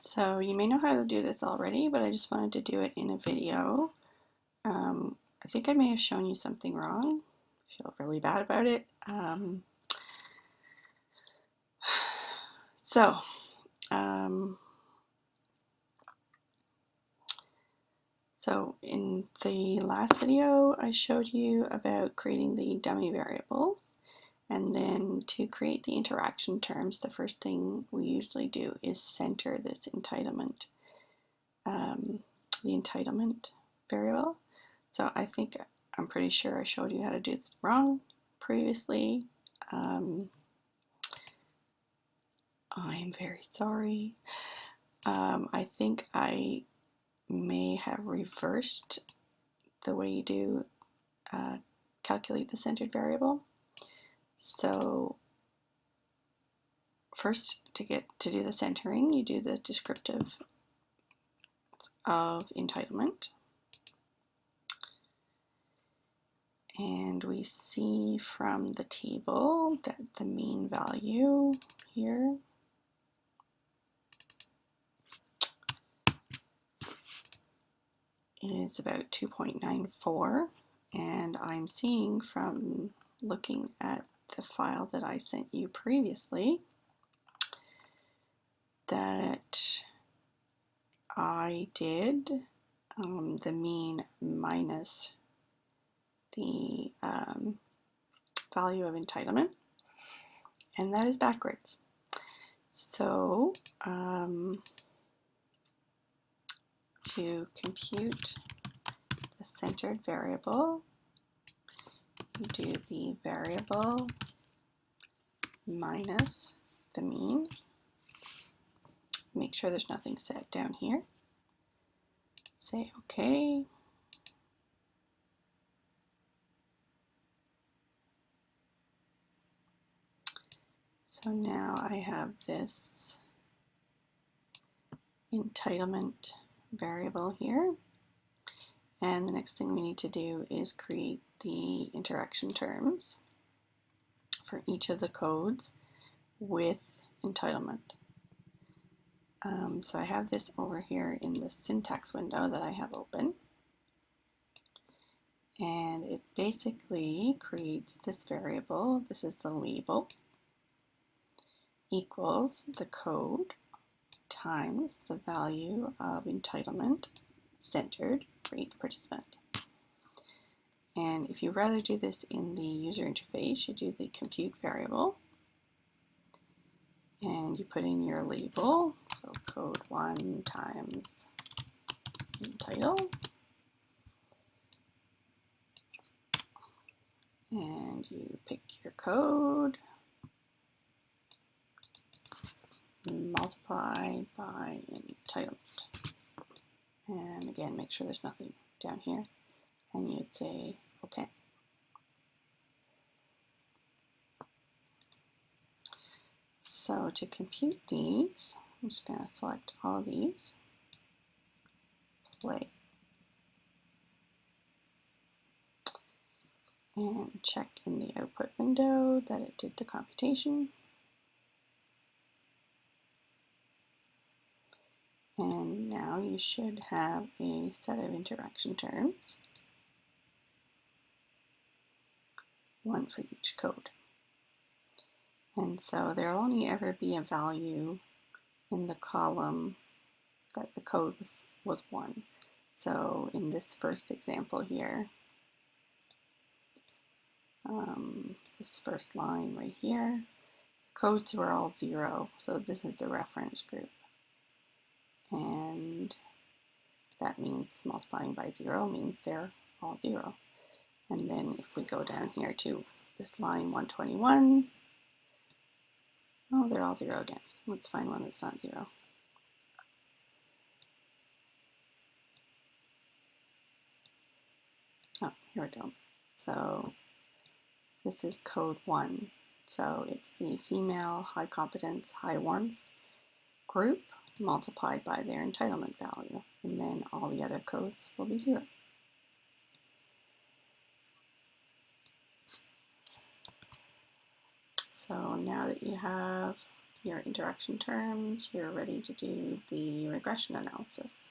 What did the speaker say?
So you may know how to do this already, but I just wanted to do it in a video. I think I may have shown you something wrong. I feel really bad about it. So, um, so in the last video, I showed you about creating the dummy variables. And then to create the interaction terms, the first thing we usually do is center this entitlement, the entitlement variable. So I'm pretty sure I showed you how to do this wrong previously. I'm very sorry. I think I may have reversed the way you do calculate the centered variable. So first, to do the centering, you do the descriptive of entitlement. And we see from the table that the mean value here is about 2.94, and I'm seeing from looking at the file that I sent you previously that I did the mean minus the value of entitlement, and that is backwards. So to compute the centered variable, you do the variable minus the mean. Make sure there's nothing set down here. Say OK. So now I have this entitlement variable here. And the next thing we need to do is create the interaction terms for each of the codes with entitlement. So I have this over here in the syntax window that I have open. And it basically creates this variable. This is the label equals the code times the value of entitlement centered for each participant. And if you rather do this in the user interface, you do the compute variable and you put in your label, so code 1 times entitle, and you pick your code, multiply by entitlement. And again, make sure there's nothing down here, and you'd say OK. So to compute these, I'm just going to select all of these, play, and check in the output window that it did the computation. And now you should have a set of interaction terms, one for each code. And so there will only ever be a value in the column that the code was 1. So in this first example here, this first line right here, the codes were all 0, so this is the reference group. And that means multiplying by 0 means they're all 0. And then if we go down here to this line 121, oh, they're all 0 again. Let's find one that's not 0. Oh, here we go. So this is code 1. So it's the female high competence, high warmth group multiplied by their entitlement value. And then all the other codes will be 0. So now that you have your interaction terms, you're ready to do the regression analysis.